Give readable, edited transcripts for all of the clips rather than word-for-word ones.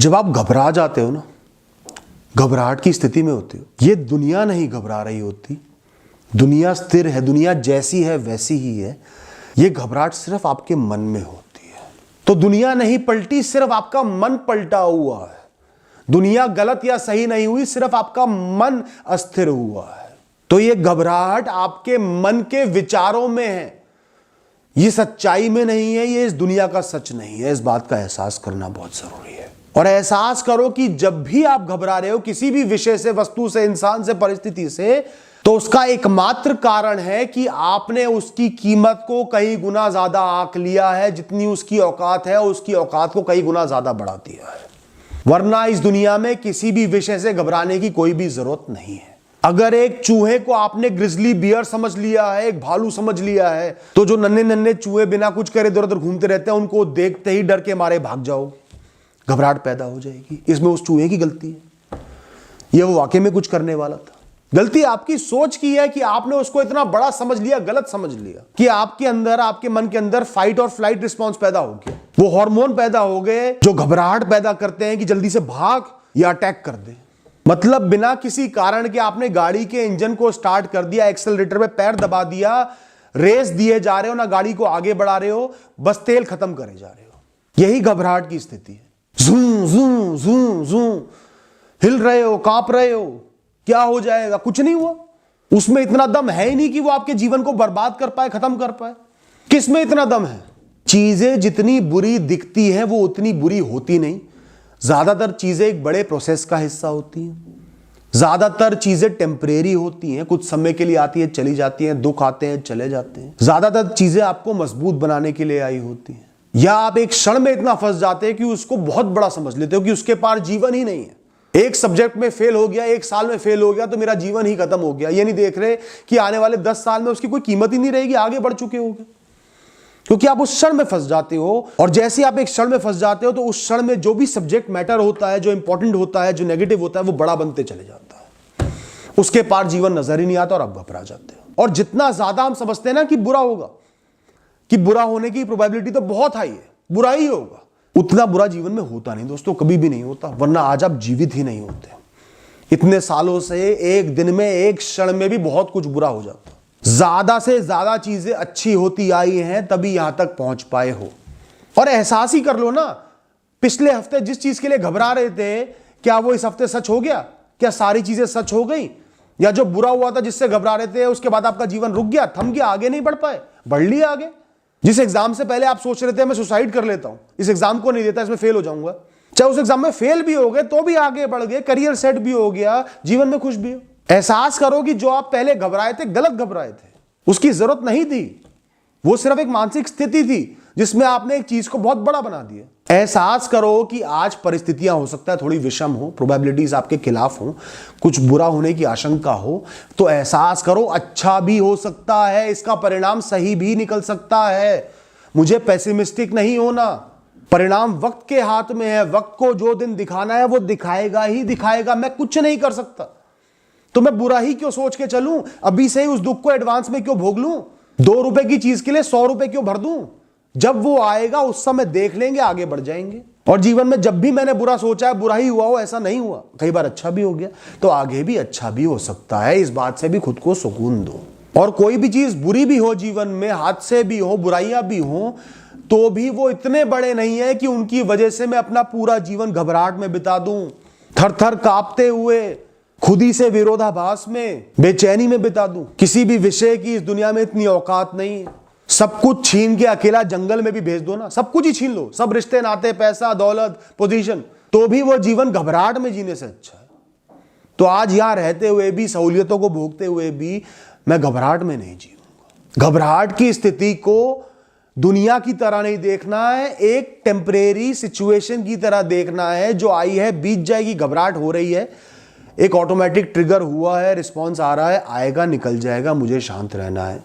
जब आप घबरा जाते हो ना, घबराहट की स्थिति में होते हो, ये दुनिया नहीं घबरा रही होती, दुनिया स्थिर है, दुनिया जैसी है वैसी ही है। ये घबराहट सिर्फ आपके मन में होती है। तो दुनिया नहीं पलटी, सिर्फ आपका मन पलटा हुआ है। दुनिया गलत या सही नहीं हुई, सिर्फ आपका मन अस्थिर हुआ है। तो ये घबराहट आपके मन के विचारों में है, ये सच्चाई में नहीं है, ये इस दुनिया का सच नहीं है। इस बात का एहसास करना बहुत जरूरी है। और एहसास करो कि जब भी आप घबरा रहे हो किसी भी विषय से, वस्तु से, इंसान से, परिस्थिति से, तो उसका एकमात्र कारण है कि आपने उसकी कीमत को कई गुना ज्यादा आंक लिया है। जितनी उसकी औकात है, उसकी औकात को कई गुना ज्यादा बढ़ा दिया है। वरना इस दुनिया में किसी भी विषय से घबराने की कोई भी जरूरत नहीं है। अगर एक चूहे को आपने ग्रिजली बियर समझ लिया है, एक भालू समझ लिया है, तो जो नन्हे नन्हे चूहे बिना कुछ करे इधर उधर घूमते रहते हैं, उनको देखते ही डर के मारे भाग जाओगे, घबराहट पैदा हो जाएगी। इसमें उस चूहे की गलती है, यह वो वाकई में कुछ करने वाला था। गलती आपकी सोच की है कि आपने उसको इतना बड़ा समझ लिया, गलत समझ लिया कि आपके अंदर, आपके मन के अंदर फाइट और फ्लाइट रिस्पॉन्स पैदा हो गया। वो हार्मोन पैदा हो गए जो घबराहट पैदा करते हैं कि जल्दी से भाग या अटैक कर दे। मतलब बिना किसी कारण के आपने गाड़ी के इंजन को स्टार्ट कर दिया, एक्सेलरेटर पे पैर दबा दिया, रेस दिए जा रहे हो ना, गाड़ी को आगे बढ़ा रहे हो, बस तेल खत्म करे जा रहे हो। यही घबराहट की स्थिति है। जूं जूं जूं जूं हिल रहे हो, कांप रहे हो, क्या हो जाएगा, कुछ नहीं हुआ। उसमें इतना दम है ही नहीं कि वो आपके जीवन को बर्बाद कर पाए, खत्म कर पाए। किस में इतना दम है? चीजें जितनी बुरी दिखती हैं वो उतनी बुरी होती नहीं। ज्यादातर चीजें एक बड़े प्रोसेस का हिस्सा होती हैं। ज्यादातर चीजें टेम्परेरी होती हैं, कुछ समय के लिए आती है, चली जाती हैं, दुख आते हैं, चले जाते हैं। ज्यादातर चीजें आपको मजबूत बनाने के लिए आई होती हैं। या आप एक क्षण में इतना फंस जाते हैं कि उसको बहुत बड़ा समझ लेते हो कि उसके पार जीवन ही नहीं है। एक सब्जेक्ट में फेल हो गया, एक साल में फेल हो गया तो मेरा जीवन ही खत्म हो गया। ये नहीं देख रहे कि आने वाले 10 साल में उसकी कोई कीमत ही नहीं रहेगी, आगे बढ़ चुके होगे। क्योंकि आप उस क्षण में फंस जाते हो, और जैसे आप एक क्षण में फंस जाते हो तो उस क्षण में जो भी सब्जेक्ट मैटर होता है, जो इंपॉर्टेंट होता है, जो नेगेटिव होता है, वो बड़ा बनते चले जाता है। उसके पार जीवन नजर ही नहीं आता और आप घबरा जाते हो। और जितना ज्यादा हम समझते हैं ना कि बुरा होगा, कि बुरा होने की प्रोबेबिलिटी तो बहुत हाई है, बुरा ही होगा, उतना बुरा जीवन में होता नहीं दोस्तों, कभी भी नहीं होता। वरना आज आप जीवित ही नहीं होते। इतने सालों से एक दिन में, एक क्षण में भी बहुत कुछ बुरा हो जाता। ज्यादा से ज्यादा चीजें अच्छी होती आई हैं तभी यहां तक पहुंच पाए हो। और एहसास ही कर लो ना, पिछले हफ्ते जिस चीज के लिए घबरा रहे थे, क्या वो इस हफ्ते सच हो गया? क्या सारी चीजें सच हो गई? या जो बुरा हुआ था, जिससे घबरा रहे थे, उसके बाद आपका जीवन रुक गया, थम गया, आगे नहीं बढ़ पाए? बढ़ लिया आगे। जिस एग्जाम से पहले आप सोच रहे थे मैं सुसाइड कर लेता हूं, इस एग्जाम को नहीं देता, इसमें फेल हो जाऊंगा, चाहे उस एग्जाम में फेल भी हो गए तो भी आगे बढ़ गए, करियर सेट भी हो गया, जीवन में खुश भी हो। एहसास करो कि जो आप पहले घबराए थे, गलत घबराए थे, उसकी जरूरत नहीं थी। वो सिर्फ एक मानसिक स्थिति थी जिसमें आपने एक चीज को बहुत बड़ा बना दिया। एहसास करो कि आज परिस्थितियां हो सकता है थोड़ी विषम हो, प्रोबेबिलिटीज आपके खिलाफ हो, कुछ बुरा होने की आशंका हो, तो एहसास करो अच्छा भी हो सकता है, इसका परिणाम सही भी निकल सकता है। मुझे पेसिमिस्टिक नहीं होना। परिणाम वक्त के हाथ में है, वक्त को जो दिन दिखाना है वो दिखाएगा ही दिखाएगा, मैं कुछ नहीं कर सकता। तो मैं बुरा ही क्यों सोच के चलूं? अभी से ही उस दुख को एडवांस में क्यों भोग लूं? 2 रुपए की चीज के लिए 100 रुपए क्यों भर दूं? जब वो आएगा उस समय देख लेंगे, आगे बढ़ जाएंगे। और जीवन में जब भी मैंने बुरा सोचा है, बुरा ही हुआ हो, ऐसा नहीं हुआ, कई बार अच्छा भी हो गया, तो आगे भी अच्छा भी हो सकता है। इस बात से भी खुद को सुकून दो। और कोई भी चीज बुरी भी हो जीवन में, हादसे भी हो, बुराइयां भी हो, तो भी वो इतने बड़े नहीं है कि उनकी वजह से मैं अपना पूरा जीवन घबराहट में बिता दूं, थर थर कांपते हुए, खुद ही से विरोधाभास में, बेचैनी में बिता दूं। किसी भी विषय की इस दुनिया में इतनी औकात नहीं है। सब कुछ छीन के अकेला जंगल में भी भेज दो ना, सब कुछ ही छीन लो, सब रिश्ते नाते, पैसा, दौलत, पोजीशन, तो भी वो जीवन घबराहट में जीने से अच्छा है। तो आज यहां रहते हुए भी, सहूलियतों को भोगते हुए भी, मैं घबराहट में नहीं जीऊंगा। घबराहट की स्थिति को दुनिया की तरह नहीं देखना है, एक टेम्परेरी सिचुएशन की तरह देखना है, जो आई है बीत जाएगी। घबराहट हो रही है, एक ऑटोमेटिक ट्रिगर हुआ है, रिस्पॉन्स आ रहा है, आएगा, निकल जाएगा, मुझे शांत रहना है।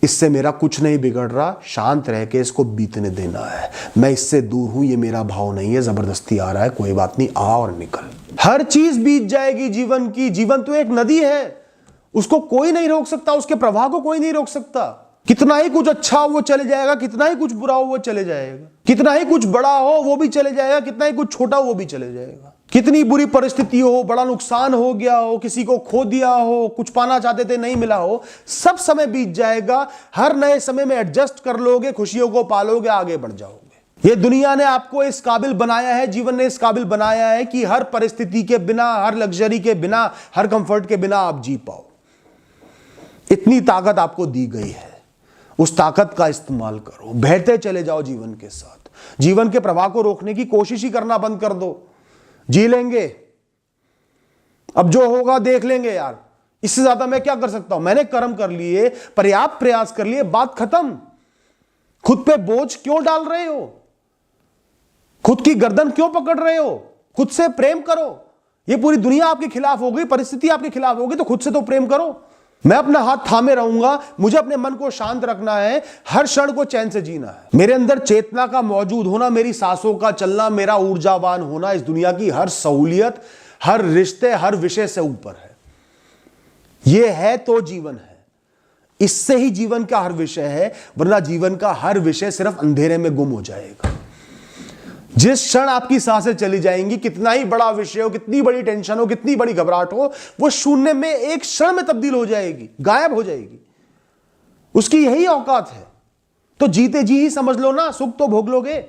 इससे मेरा कुछ नहीं बिगड़ रहा, शांत रह के इसको बीतने देना है। मैं इससे दूर हूं, ये मेरा भाव नहीं है, जबरदस्ती आ रहा है, कोई बात नहीं, आ और निकल। हर चीज बीत जाएगी जीवन की। जीवन तो एक नदी है, उसको कोई नहीं रोक सकता, उसके प्रवाह को कोई नहीं रोक सकता। कितना ही कुछ अच्छा हो वो चले जाएगा, कितना ही कुछ बुरा हो वो चले जाएगा, कितना ही कुछ बड़ा हो वो भी चले जाएगा, कितना ही कुछ छोटा हो वो भी चले जाएगा। कितनी बुरी परिस्थिति हो, बड़ा नुकसान हो गया हो, किसी को खो दिया हो, कुछ पाना चाहते थे नहीं मिला हो, सब समय बीत जाएगा। हर नए समय में एडजस्ट कर लोगे, खुशियों को पालोगे, आगे बढ़ जाओगे। ये दुनिया ने आपको इस काबिल बनाया है, जीवन ने इस काबिल बनाया है कि हर परिस्थिति के बिना, हर लग्जरी के बिना, हर कंफर्ट के बिना आप जी पाओ। इतनी ताकत आपको दी गई है, उस ताकत का इस्तेमाल करो, बहते चले जाओ जीवन के साथ। जीवन के प्रवाह को रोकने की कोशिश ही करना बंद कर दो। जी लेंगे, अब जो होगा देख लेंगे यार, इससे ज्यादा मैं क्या कर सकता हूं, मैंने कर्म कर लिए, पर्याप्त प्रयास कर लिए, बात खत्म। खुद पे बोझ क्यों डाल रहे हो, खुद की गर्दन क्यों पकड़ रहे हो, खुद से प्रेम करो। ये पूरी दुनिया आपके खिलाफ हो गई, परिस्थिति आपके खिलाफ होगी, तो खुद से तो प्रेम करो। मैं अपना हाथ थामे रहूंगा, मुझे अपने मन को शांत रखना है, हर क्षण को चैन से जीना है। मेरे अंदर चेतना का मौजूद होना, मेरी सांसों का चलना, मेरा ऊर्जावान होना इस दुनिया की हर सहूलियत, हर रिश्ते, हर विषय से ऊपर है। यह है तो जीवन है, इससे ही जीवन का हर विषय है, वरना जीवन का हर विषय सिर्फ अंधेरे में गुम हो जाएगा। जिस क्षण आपकी सांसें चली जाएंगी, कितना ही बड़ा विषय हो, कितनी बड़ी टेंशन हो, कितनी बड़ी घबराहट हो, वो शून्य में एक क्षण में तब्दील हो जाएगी, गायब हो जाएगी। उसकी यही औकात है। तो जीते जी ही समझ लो ना, सुख तो भोग लोगे,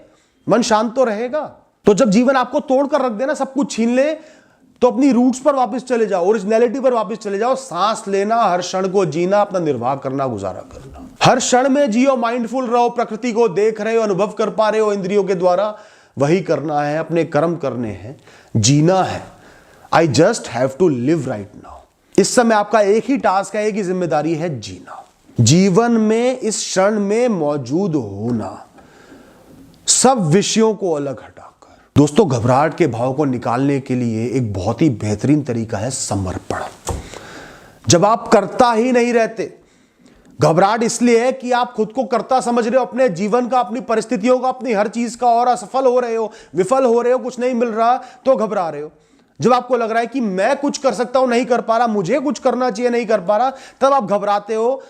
मन शांत तो रहेगा। तो जब जीवन आपको तोड़ कर रख देना, सब कुछ छीन ले, तो अपनी रूट्स पर वापस चले जाओ, ओरिजिनलिटी पर वापस चले जाओ। सांस लेना, हर क्षण को जीना, अपना निर्वाह करना, गुजारा करना। हर क्षण में जियो, माइंडफुल रहो, प्रकृति को देख रहे हो, अनुभव कर पा रहे हो इंद्रियों के द्वारा, वही करना है। अपने कर्म करने हैं, जीना है। I just have to live right now. इस समय आपका एक ही टास्क है, एक ही जिम्मेदारी है, जीना। जीवन में इस क्षण में मौजूद होना, सब विषयों को अलग हटाकर। दोस्तों, घबराहट के भाव को निकालने के लिए एक बहुत ही बेहतरीन तरीका है समर्पण। जब आप करता ही नहीं रहते, घबराहट इसलिए है कि आप खुद को कर्ता समझ रहे हो, अपने जीवन का, अपनी परिस्थितियों का, अपनी हर चीज का, और असफल हो रहे हो, विफल हो रहे हो, कुछ नहीं मिल रहा, तो घबरा रहे हो। जब आपको लग रहा है कि मैं कुछ कर सकता हूं, नहीं कर पा रहा, मुझे कुछ करना चाहिए, नहीं कर पा रहा, तब आप घबराते हो।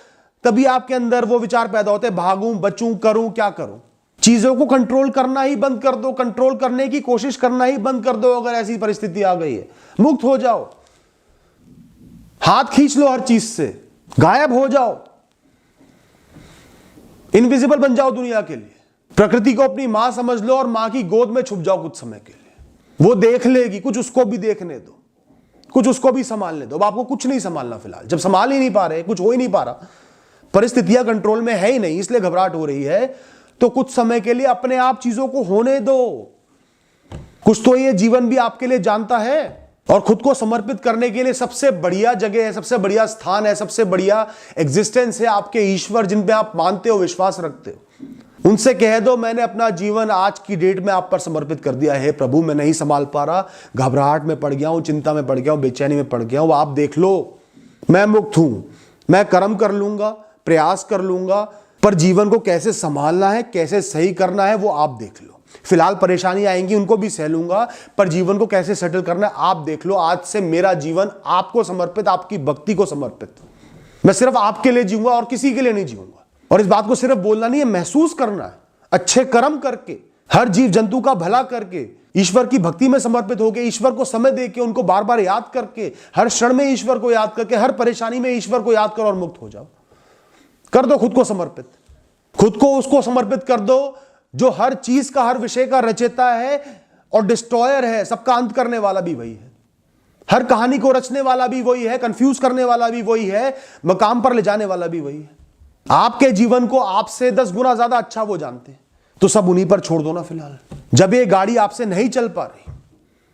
तभी आपके अंदर वो विचार पैदा होते हैं, भागूं, बचूं, करूं, क्या करूं। चीजों को कंट्रोल करना ही बंद कर दो, कंट्रोल करने की कोशिश करना ही बंद कर दो। अगर ऐसी परिस्थिति आ गई है, मुक्त हो जाओ, हाथ खींच लो हर चीज से, गायब हो जाओ, इनविजिबल बन जाओ दुनिया के लिए। प्रकृति को अपनी मां समझ लो और मां की गोद में छुप जाओ कुछ समय के लिए। वो देख लेगी, कुछ उसको भी देखने दो, कुछ उसको भी संभालने दो। अब आपको कुछ नहीं संभालना फिलहाल, जब संभाल ही नहीं पा रहे, कुछ हो ही नहीं पा रहा, परिस्थितियां कंट्रोल में है ही नहीं, इसलिए घबराहट हो रही है। तो कुछ समय के लिए अपने आप चीजों को होने दो। कुछ तो ये जीवन भी आपके लिए जानता है, और खुद को समर्पित करने के लिए सबसे बढ़िया जगह है, सबसे बढ़िया स्थान है, सबसे बढ़िया एग्जिस्टेंस है आपके ईश्वर, जिन पे आप मानते हो, विश्वास रखते हो। उनसे कह दो, मैंने अपना जीवन आज की डेट में आप पर समर्पित कर दिया है प्रभु, मैं नहीं संभाल पा रहा, घबराहट में पड़ गया हूं, चिंता में पड़ गया हूं, बेचैनी में पड़ गया हूं, आप देख लो, मैं मुक्त हूं, मैं कर्म कर लूंगा, प्रयास कर लूंगा, पर जीवन को कैसे संभालना है, कैसे सही करना है, वो आप देख लो। फिलहाल परेशानी आएंगी, उनको भी सह लूंगा, पर जीवन को कैसे सेटल करना है आप देख लो। आज से मेरा जीवन आपको समर्पित, आपकी भक्ति को समर्पित। मैं सिर्फ आपके लिए जीऊंगा और किसी के लिए नहीं जीऊंगा। और इस बात को सिर्फ बोलना नहीं है, महसूस करना है। अच्छे कर्म करके, हर जीव जंतु का भला करके, ईश्वर की भक्ति में समर्पित होकर, ईश्वर को समय देके, उनको बार बार याद करके, हर क्षण में ईश्वर को याद करके, हर परेशानी में ईश्वर को याद करो और मुक्त हो जाओ। कर दो खुद को समर्पित, खुद को उसको समर्पित कर दो जो हर चीज का, हर विषय का रचयिता है और डिस्ट्रॉयर है। सबका अंत करने वाला भी वही है, हर कहानी को रचने वाला भी वही है, कंफ्यूज करने वाला भी वही है, मकाम पर ले जाने वाला भी वही है। आपके जीवन को आपसे 10 गुना ज्यादा अच्छा वो जानते हैं, तो सब उन्हीं पर छोड़ दो ना फिलहाल। जब ये गाड़ी आपसे नहीं चल पा रही,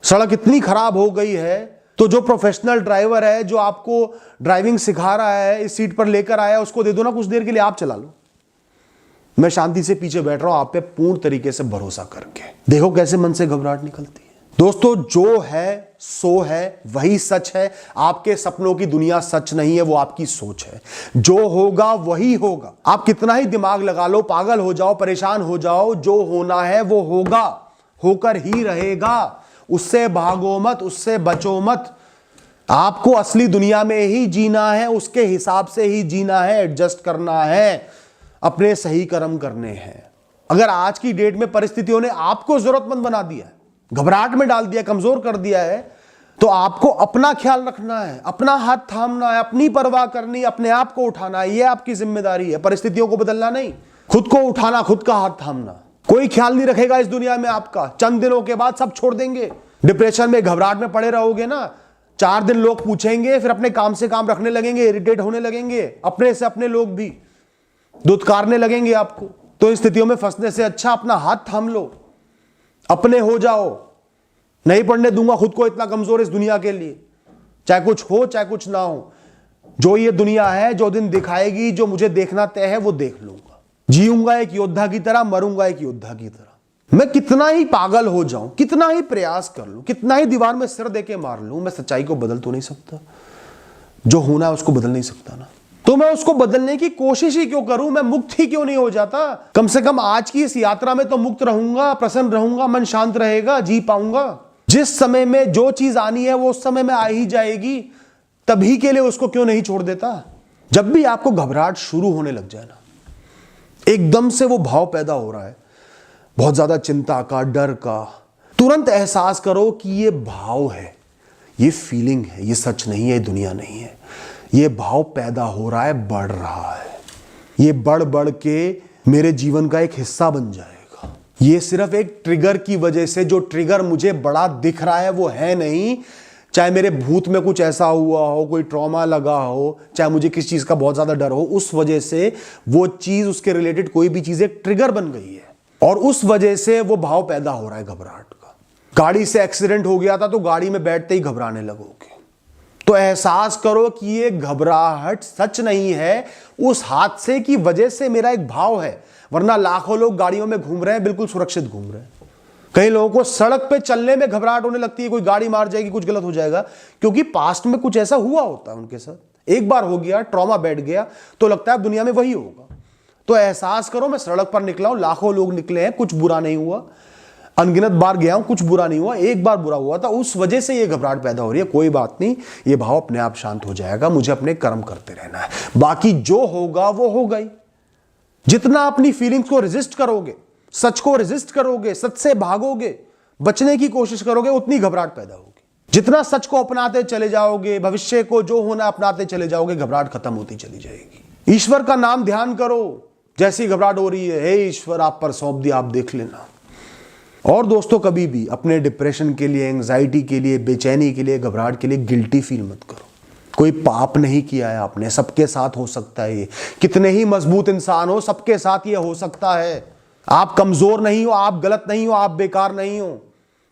सड़क इतनी खराब हो गई है, तो जो प्रोफेशनल ड्राइवर है, जो आपको ड्राइविंग सिखा रहा है, इस सीट पर लेकर आया, उसको दे दो ना कुछ देर के लिए, आप चला लो। मैं शांति से पीछे बैठ रहा हूं, आप पे पूर्ण तरीके से भरोसा करके। देखो कैसे मन से घबराहट निकलती है। दोस्तों, जो है सो है, वही सच है। आपके सपनों की दुनिया सच नहीं है, वो आपकी सोच है। जो होगा वही होगा। आप कितना ही दिमाग लगा लो, पागल हो जाओ, परेशान हो जाओ, जो होना है वो होगा, होकर ही रहेगा। उससे भागो मत, उससे बचो मत। आपको असली दुनिया में ही जीना है, उसके हिसाब से ही जीना है, एडजस्ट करना है। अपने सही कर्म करने हैं। अगर आज की डेट में परिस्थितियों ने आपको जरूरतमंद बना दिया है, घबराहट में डाल दिया, कमजोर कर दिया है, तो आपको अपना ख्याल रखना है, अपना हाथ थामना है, अपनी परवाह करनी, अपने आप को उठाना है। यह आपकी जिम्मेदारी है, परिस्थितियों को बदलना नहीं, खुद को उठाना, खुद का हाथ थामना। कोई ख्याल नहीं रखेगा इस दुनिया में आपका। चंद दिनों के बाद सब छोड़ देंगे। डिप्रेशन में, घबराहट में पड़े रहोगे ना, 4 दिन लोग पूछेंगे, फिर अपने काम से काम रखने लगेंगे, इरिटेट होने लगेंगे, अपने से अपने लोग भी दुत्कारने लगेंगे आपको। तो इन स्थितियों में फंसने से अच्छा अपना हाथ थाम लो, अपने हो जाओ। नहीं पढ़ने दूंगा खुद को इतना कमजोर इस दुनिया के लिए, चाहे कुछ हो चाहे कुछ ना हो। जो ये दुनिया है, जो दिन दिखाएगी, जो मुझे देखना तय है, वो देख लूंगा। जीऊंगा एक योद्धा की तरह, मरूंगा एक योद्धा की तरह। मैं कितना ही पागल हो जाऊं, कितना ही प्रयास कर लूं, कितना ही दीवार में सिर देके मार लूं, मैं सच्चाई को बदल तो नहीं सकता। जो होना है उसको बदल नहीं सकता ना, तो मैं उसको बदलने की कोशिश ही क्यों करूं? मैं मुक्त ही क्यों नहीं हो जाता? कम से कम आज की इस यात्रा में तो मुक्त रहूंगा, प्रसन्न रहूंगा, मन शांत रहेगा, जी पाऊंगा। जिस समय में जो चीज आनी है वो उस समय में आ ही जाएगी, तभी के लिए उसको क्यों नहीं छोड़ देता? जब भी आपको घबराहट शुरू होने लग जाए ना, एकदम से वो भाव पैदा हो रहा है बहुत ज्यादा चिंता का, डर का, तुरंत एहसास करो कि ये भाव है, ये फीलिंग है, ये सच नहीं है, दुनिया नहीं है। ये भाव पैदा हो रहा है, बढ़ रहा है, ये बढ़ बढ़ के मेरे जीवन का एक हिस्सा बन जाएगा। ये सिर्फ एक ट्रिगर की वजह से, जो ट्रिगर मुझे बड़ा दिख रहा है वो है नहीं। चाहे मेरे भूत में कुछ ऐसा हुआ हो, कोई ट्रॉमा लगा हो, चाहे मुझे किस चीज का बहुत ज्यादा डर हो, उस वजह से वो चीज, उसके रिलेटेड कोई भी चीज एक ट्रिगर बन गई है और उस वजह से वो भाव पैदा हो रहा है घबराहट का। गाड़ी से एक्सीडेंट हो गया था तो गाड़ी में बैठते ही घबराने लगोगे। तो एहसास करो कि ये घबराहट सच नहीं है, उस हादसे की वजह से मेरा एक भाव है। वरना लाखों लोग गाड़ियों में घूम रहे हैं, बिल्कुल सुरक्षित घूम रहे हैं। कई लोगों को सड़क पे चलने में घबराहट होने लगती है, कोई गाड़ी मार जाएगी, कुछ गलत हो जाएगा, क्योंकि पास्ट में कुछ ऐसा हुआ होता है उनके साथ। एक बार हो गया, ट्रॉमा बैठ गया, तो लगता है अब दुनिया में वही होगा। तो एहसास करो, मैं सड़क पर निकला हूं, लाखों लोग निकले हैं, कुछ बुरा नहीं हुआ, अनगिनत बार गया हूं, कुछ बुरा नहीं हुआ, एक बार बुरा हुआ था, उस वजह से ये घबराहट पैदा हो रही है। कोई बात नहीं, ये भाव अपने आप शांत हो जाएगा। मुझे अपने कर्म करते रहना है, बाकी जो होगा वो होगा ही। जितना अपनी फीलिंग्स को रेजिस्ट करोगे, सच को रेजिस्ट करोगे, सच से भागोगे, बचने की कोशिश करोगे, उतनी घबराहट पैदा होगी। जितना सच को अपनाते चले जाओगे, भविष्य को जो होना अपनाते चले जाओगे, घबराहट खत्म होती चली जाएगी। ईश्वर का नाम ध्यान करो, जैसी घबराहट हो रही है, हे ईश्वर आप पर सौंप दिया, आप देख लेना। और दोस्तों, कभी भी अपने डिप्रेशन के लिए, एंजाइटी के लिए, बेचैनी के लिए, घबराहट के लिए गिल्टी फील मत करो। कोई पाप नहीं किया है आपने, सबके साथ हो सकता है ये। कितने ही मजबूत इंसान हो, सबके साथ ये हो सकता है। आप कमजोर नहीं हो, आप गलत नहीं हो, आप बेकार नहीं हो।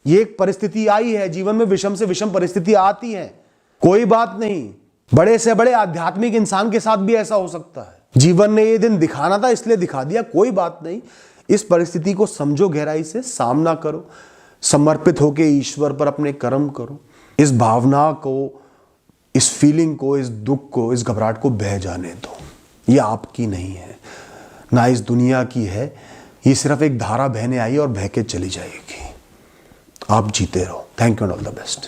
ये एक परिस्थिति आई है जीवन में, विषम से विषम परिस्थिति आती है, कोई बात नहीं। बड़े से बड़े आध्यात्मिक इंसान के साथ भी ऐसा हो सकता है। जीवन ने ये दिन दिखाना था इसलिए दिखा दिया, कोई बात नहीं। इस परिस्थिति को समझो, गहराई से सामना करो, समर्पित होकर ईश्वर पर अपने कर्म करो। इस भावना को, इस फीलिंग को, इस दुख को, इस घबराहट को बह जाने दो। ये आपकी नहीं है, ना इस दुनिया की है। ये सिर्फ एक धारा बहने आई और बह के चली जाएगी। आप जीते रहो। Thank you and all the best.